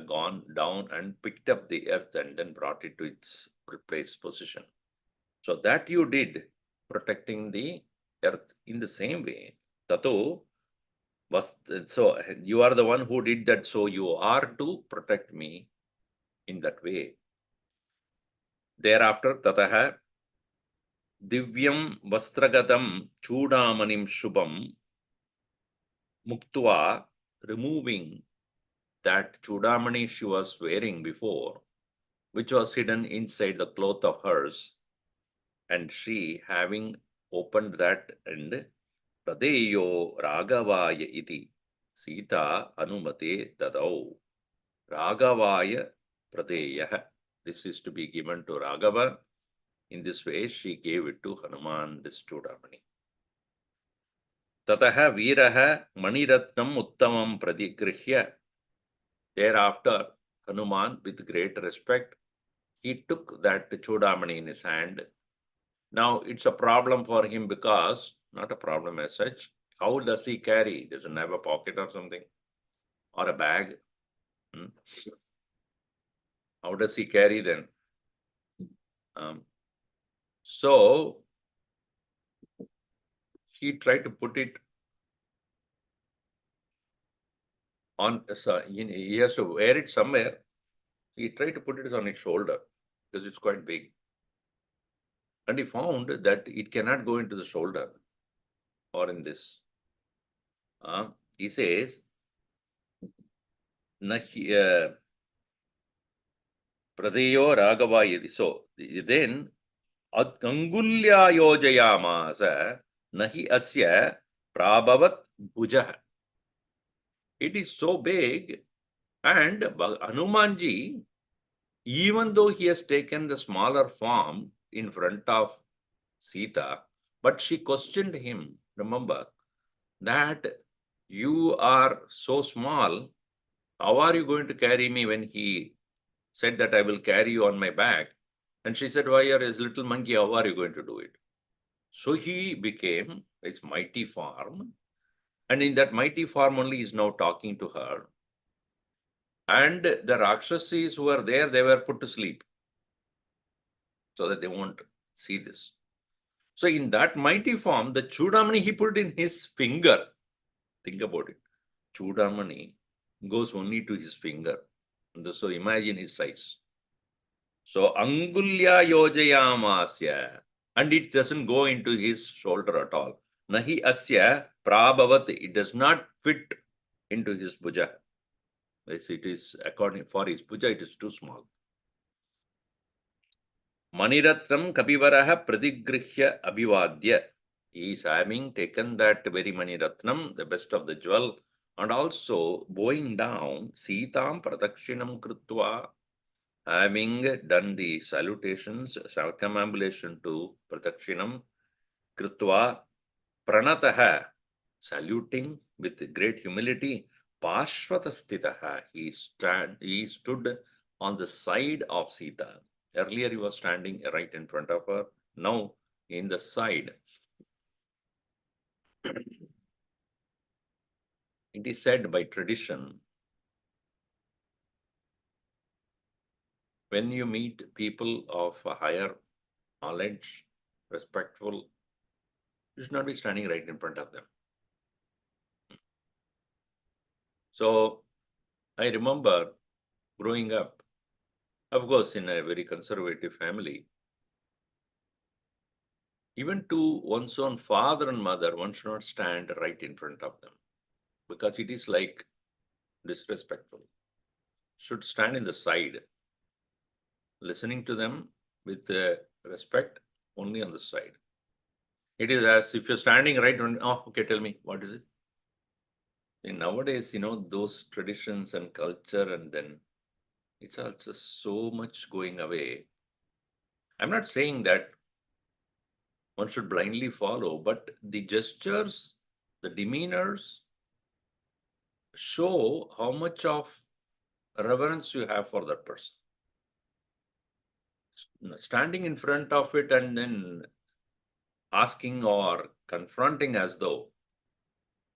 gone down and picked up the earth and then brought it to its place position. So that you did, protecting the earth in the same way. Tato so you are the one who did that, so you are to protect me in that way. Thereafter, tataha divyam vastragatam chudamanim shubham muktva, removing that chudamani she was wearing before, which was hidden inside the cloth of hers, and she having opened that, and Pradeyo Raghavaya iti Sita Anumate Dadau. Raghavaya Pradeya. This is to be given to Raghava. In this way, she gave it to Hanuman, this Chudamani. Tataha Viraha Maniratnam Uttamam Pradigrihya. Thereafter, Hanuman, with great respect, he took that Chudamani in his hand. Now, it's a problem for him because, not a problem as such, how does he carry? Doesn't have a pocket or something? Or a bag? How does he carry then? So, he tried to put it on, so he has to wear it somewhere. He tried to put it on his shoulder because it's quite big. And he found that it cannot go into the shoulder or in this. He says, Nahi, Pradeyo Raghava Yadi. So then, Angulya Yojayamasa Nahi Asya Prabhavat Bhujah. It is so big, and Hanumanji, even though he has taken the smaller form in front of Sita, but she questioned him, remember, that you are so small, how are you going to carry me? When he said that I will carry you on my back, and she said, why are you a little monkey, how are you going to do it? So he became his mighty form, and in that mighty form only he is now talking to her. And the Rakshasis who were there, they were put to sleep so that they won't see this. So in that mighty form, the Chudamani he put in his finger. Think about it. Chudamani goes only to his finger. So imagine his size. So Angulya Yojayamasya, and it doesn't go into his shoulder at all. Nahi Asya Prabhavat, it does not fit into his bhuja. It is according for his bhuja, it is too small. Maniratram Kapivaraha Pradigrihya Abhivadya. He is having taken that very Maniratnam, the best of the jewel, and also bowing down, Sitam Pradakshinam Krutva, having done the salutations, circumambulation to Pradakshinam Krutva, Pranataha, saluting with great humility, Pashvatastitaha, he stood on the side of Sita. Earlier he was standing right in front of her, now in the side. It is said by tradition, when you meet people of a higher knowledge, respectful, you should not be standing right in front of them. So I remember growing up, of course, in a very conservative family, even to one's own father and mother, one should not stand right in front of them because it is like disrespectful. Should stand in the side, listening to them with respect only on the side. It is as if you're standing right on, oh, okay, tell me, what is it? And nowadays, those traditions and culture, and then it's also so much going away. I'm not saying that one should blindly follow, but the gestures, the demeanors show how much of reverence you have for that person. Standing in front of it and then asking or confronting as though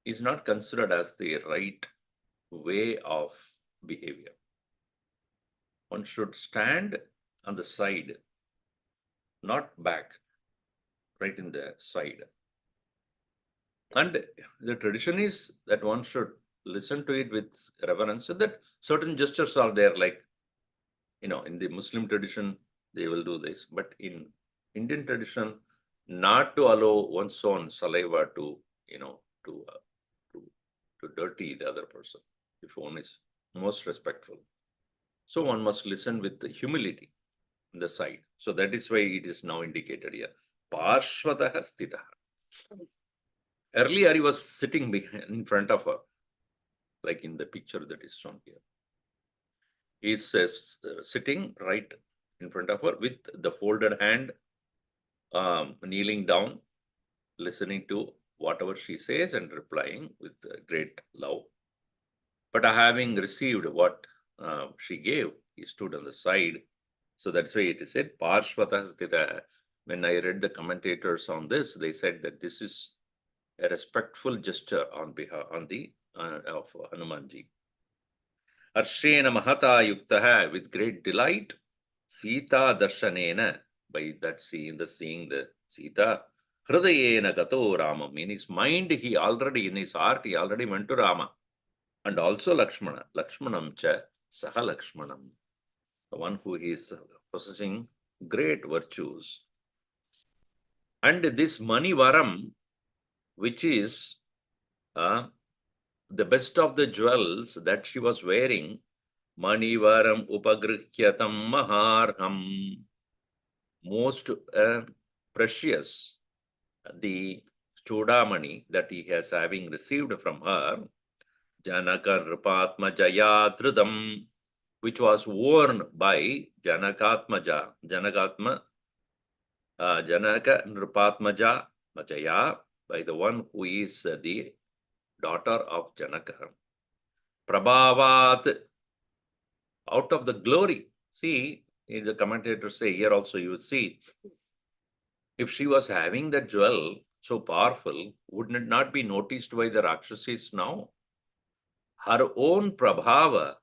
is not considered as the right way of behavior. One should stand on the side, not back, right in the side. And the tradition is that one should listen to it with reverence, so that certain gestures are there, like, in the Muslim tradition, they will do this. But in Indian tradition, not to allow one's own saliva to, to dirty the other person, if one is most respectful. So one must listen with humility in the side. So that is why it is now indicated here. Parshvataha stitaha. Earlier he was sitting in front of her, like in the picture that is shown here. He is sitting right in front of her with the folded hand, kneeling down, listening to whatever she says and replying with great love. But having received what she gave, he stood on the side. So that's why it is said, Parshvata Stita. When I read the commentators on this, they said that this is a respectful gesture on behalf of Hanumanji. Arshena Mahata Yuktaha, with great delight, Sita Darshanena, by that seeing the Sita, Hridayena Gato Ramam. In his mind, in his heart, he already went to Rama. and also Lakshmana. Lakshmanam cha saha Lakshmanam, the one who is possessing great virtues. And this Manivaram, which is the best of the jewels that she was wearing, Manivaram upagrihyatam maharham, most precious, the Chodamani that he has having received from her, Janaka Nrupatmaja Trudam, which was worn by Janaka Nrupatmaja Majaya, by the one who is the daughter of Janaka. Prabhavat, out of the glory. See, in the commentators say here also you would see, if she was having that jewel so powerful, wouldn't it not be noticed by the Rakshasis now? Her own Prabhava,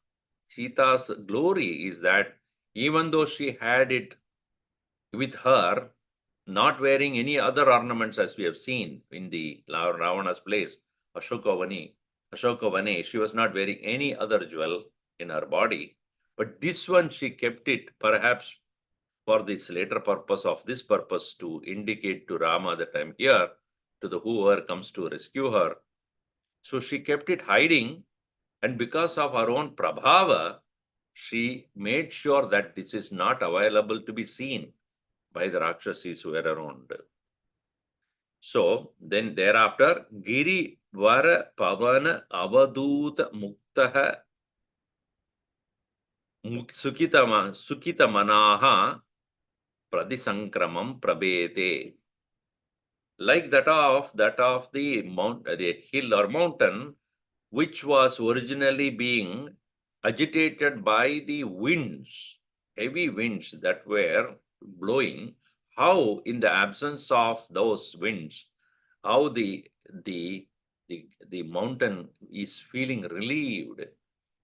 Sita's glory is that even though she had it with her, not wearing any other ornaments as we have seen in the Ravana's place, Ashokavane, she was not wearing any other jewel in her body. But this one, she kept it perhaps for this later purpose of this purpose to indicate to Rama that I'm here, to the whoever comes to rescue her. So she kept it hiding, and because of her own Prabhava, she made sure that this is not available to be seen by the Rakshasis who were around. So then thereafter, Giri Vara Pavana Avaduta Muktaha Sukita Manaha Pradisankramam Prabete. Like that of the hill or mountain, which was originally being agitated by the winds, heavy winds that were blowing, how in the absence of those winds, how the mountain is feeling relieved.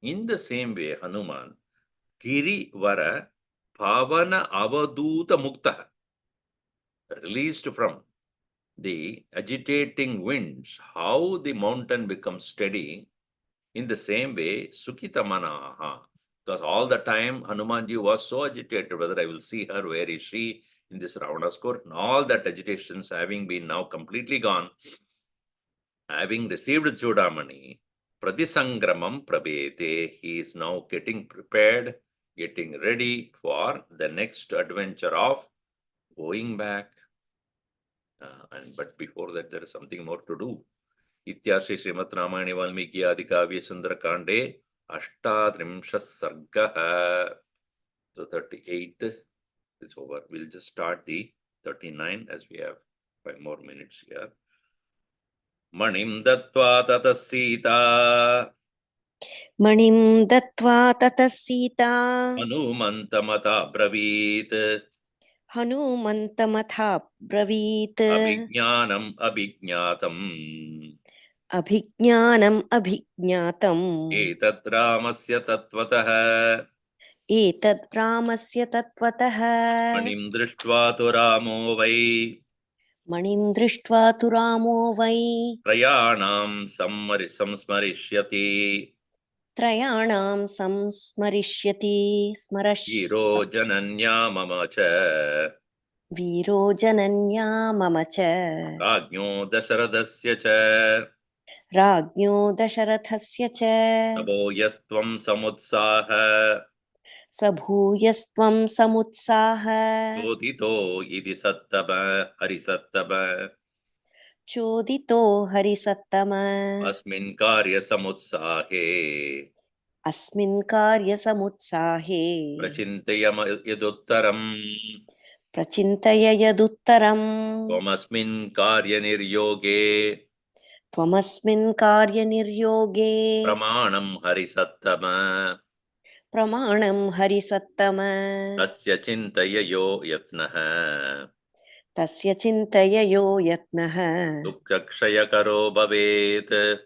In the same way, Hanuman, Giri Vara Pavana Avaduta Mukta, released from the agitating winds, how the mountain becomes steady. In the same way, Sukita Manaha, because all the time Hanumanji was so agitated, whether I will see her, where is she in this Ravana's court, and all that agitations having been now completely gone, having received Chodamani, Pradisangramam Prabete, he is now getting prepared, getting ready for the next adventure of going back. But before that, there is something more to do. Ityasri Srimad Ramayani Valmiki Adikavya Sundarakande Ashtadrimshas Sarga. So 38 is over. We'll just start the 39 as we have 5 more minutes here. Manim Dattva Tata Sita Manim Dattva Tata Sita Hanumantamata Bravit Hanumantamatha Bravit Abhijnanam Abhijnatam Abhijnanam Abhijnatam Etat Ramasya Tatvatah Etad Ramasya Tatvatah Manim Drishtva Tu Ramo Vai Manim Drishtva Tu Ramo Vai Trayanam Samsmarishyati Trayanam Samsmarishyati Hiro Jananya Mama Cha Viro Jananya Mama Cha Rajño Dasharadasya Cha Rajño Dasharathasya Cha Nabo Yastvam Samutsaha Sabhuyastvam Samutsaha Jodito Iti Sattama Harisattama Chodito Harisattama Asmin Karya Samutsahe Asmin Karya Samutsahe Prachintayama Yaduttaram Prachintaya Yaduttaram Tvamasmin Karya Niryoge Tvamasmin Karya Niryoge Pramanam Harisattama Pramanam Harisattama Tasya Chintayayo Yatnaha Tasya Chintaya Yo Yatnaha Dukkakshayakaro Bhavet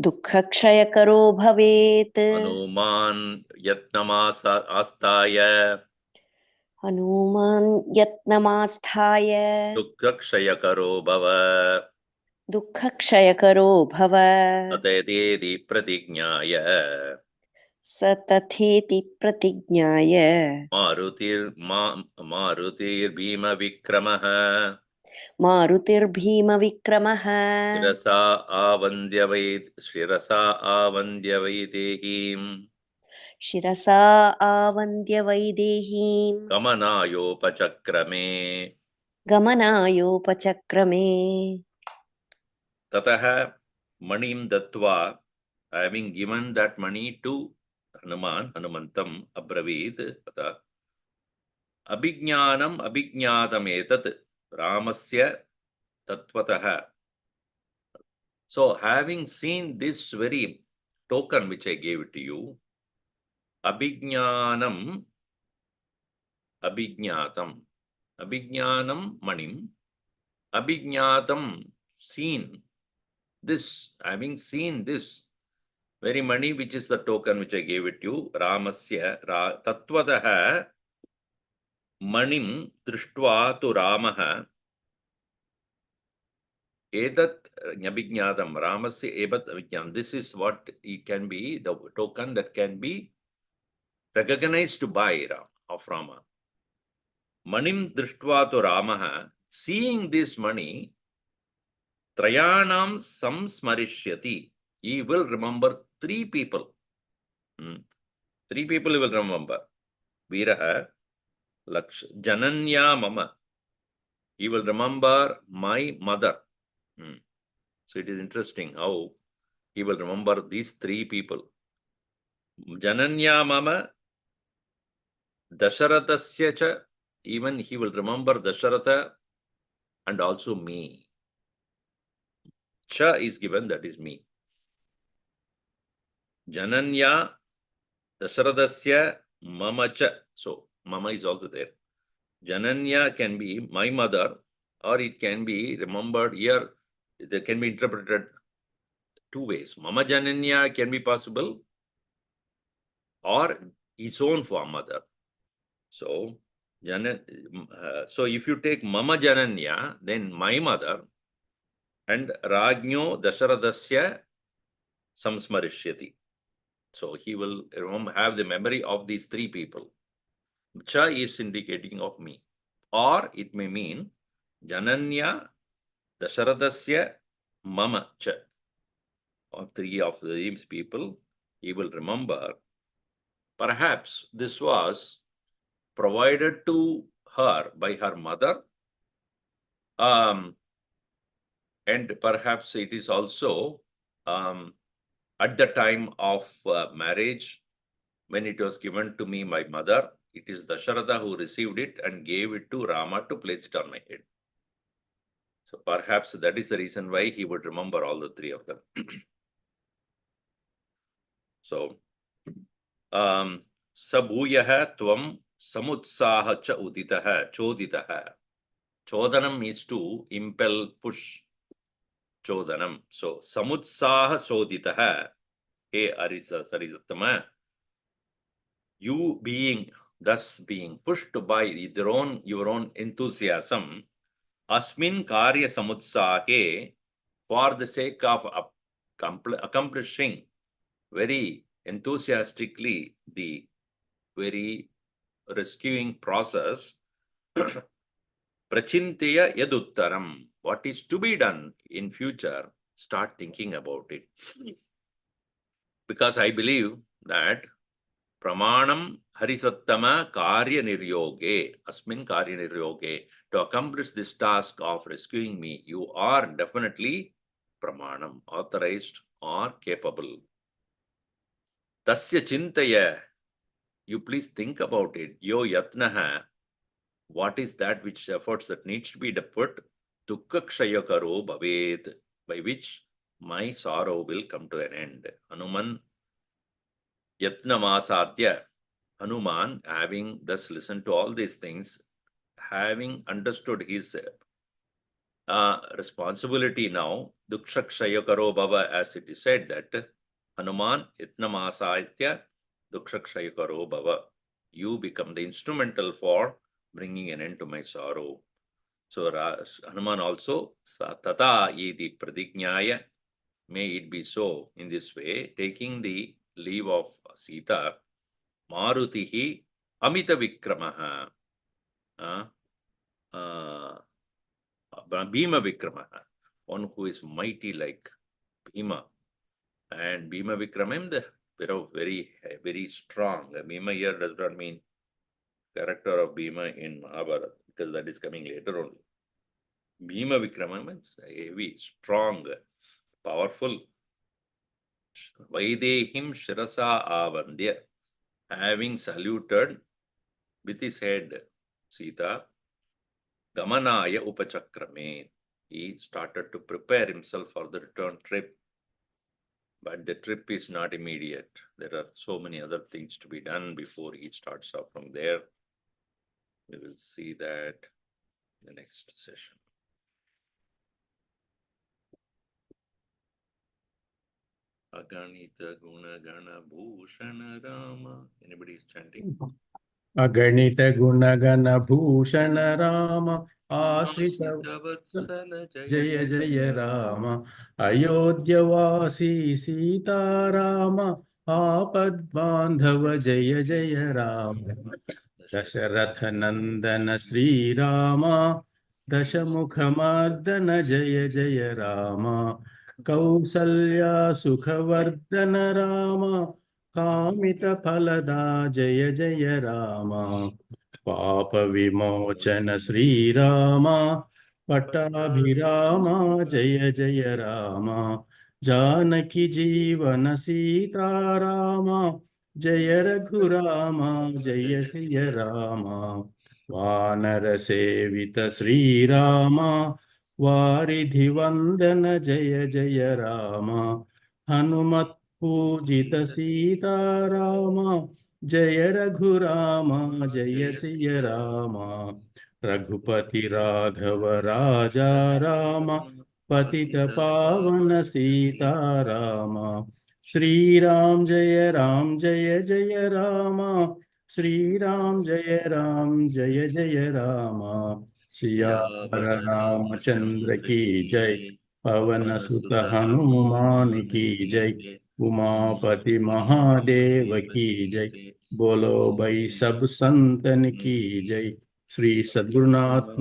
Dukkakshayakaro Bhavet Hanuman Yatnamasa Astaya Hanuman Yatnamasthaya Dukkakshayakaro Bhava दुःखक्षयकरो भव तथेति प्रतिज्ञाय स तथेति प्रतिज्ञाय मारुतिर्भीमविक्रमः मारुतिर्भीमविक्रमः शिरसा आवन्द्यवैदेहीम् शिरसा आवन्द्य वैदेहीम् गमनायोपचक्रमे गमनायोपचक्रमे ततः मणिं दत्त्वा, having given that money to Hanumantam abravit, तथा अभिज्ञानम् अभिज्ञातमेतत् Ramasya tatvatah. So having seen this very token which I gave it to you, abhijnanam abhijnatam, abhijnanam manim, abhijnatam seen this, having seen this very money which is the token which I gave it to you, Ramasya tatvatah manim drishtva tu Ramaha etat abhijnatam, Ramasya ebat abhijnanam. This is what it can be, the token that can be recognized by of Rama. Manim drishtva tu Ramaha, seeing this money, Trayanam samsmarishyati, he will remember three people. Three people he will remember. Viraha, Jananya Mama, he will remember my mother. So it is interesting how he will remember these three people. Jananya Mama, Dasharathasya cha, even he will remember Dasharatha and also me. Cha is given, that is me. Jananya, Dasharathasya, Mama cha. So Mama is also there. Jananya can be my mother, or it can be remembered here. It can be interpreted two ways. Mama Jananya can be possible, or his own form mother. So, so if you take Mama Jananya, then my mother, and Rajnyo Dasharathasya Samsmarishyati. So he will have the memory of these three people. Cha is indicating of me. Or it may mean Jananya Dasharathasya Mama Cha. Or three of these people he will remember. Perhaps this was provided to her by her mother. And perhaps it is also at the time of marriage, when it was given to me, my mother, it is Dasharatha who received it and gave it to Rama to place it on my head. So perhaps that is the reason why he would remember all the three of them. So, Sabhuyaha tvam samutsaha cha uditaha choditaha. Chodanam means to impel, push. Chodanam. So, samutsaha choditaha. Hey Sarisattama, you being, thus being pushed by your own enthusiasm, asmin karya samutsahe, for the sake of accomplishing very enthusiastically the very rescuing process, prachintaya yaduttaram, what is to be done in future, start thinking about it. Because I believe that Pramanam Harisattama Karya Niryoge, Asmin Karya Niryoge, to accomplish this task of rescuing me, you are definitely Pramanam, authorized or capable. Tasya Chintaya, you please think about it. Yo Yatnaha, what is that which efforts that needs to be put? Dukkakshayakaro Bhavet, by which my sorrow will come to an end. Hanuman Yatnamasadya, Hanuman, having thus listened to all these things, having understood his responsibility now, Dukshakshayakaro Bhava, as it is said that Hanuman Yatnamasadya Dukshakshayakaro Bhava, you become the instrumental for bringing an end to my sorrow. So Hanuman also tata iti pradignyaya, may it be so, in this way, taking the leave of Sita, Marutihi Amita Vikramaha, Bhima Vikramaha, one who is mighty like Bhima. And Bhima Vikramam, the very, very strong. Bhima here does not mean character of Bhima in Mahabharata, because that is coming later only. Bhima Vikramam means heavy, strong, powerful. Vaidehim Shirasa Avandya, having saluted with his head Sita, Gamanaya Upachakrame, he started to prepare himself for the return trip. But the trip is not immediate. There are so many other things to be done before he starts off from there. We will see that in the next session. Aganita Guna Gana Bhushana Rama. Anybody is chanting? Aganita Gunagana Bhushana Rama Ashrita Vatsala Jaya Jaya Rama Ayodhyavasi Sita Rama Apad Bandhava Jaya Jaya Rama Dasharatha Nandana Sri Rama Dashamukhamardana Jaya Jaya Rama Kausalya Sukhavardhana Rama Kamita Phalada Jaya Jaya Rama Papa Vimochana Sri Rama Pattabhirama Jaya Jaya Rama Janaki Jivana Sita Rama Jaya Raghurama Jaya Jaya Rama Vanara Sevita Sri Rama Varidhi Vandana Jaya Jaya Rama Hanumat Pujita Sita Rama Jaya Raghurama Jaya Jaya Rama Raghupati Raghava Raja Rama Patita Pavana Sita Rama Sri Ram Jaya Jaya Rama Sri Ram Jaya Jaya Rama Siya Ramachandra ki Jai Pavana Sutta Hanuman ki Jai Umapati Mahadev की जय बोलो भाई सब संतन की जय श्री सद्गुरुनाथ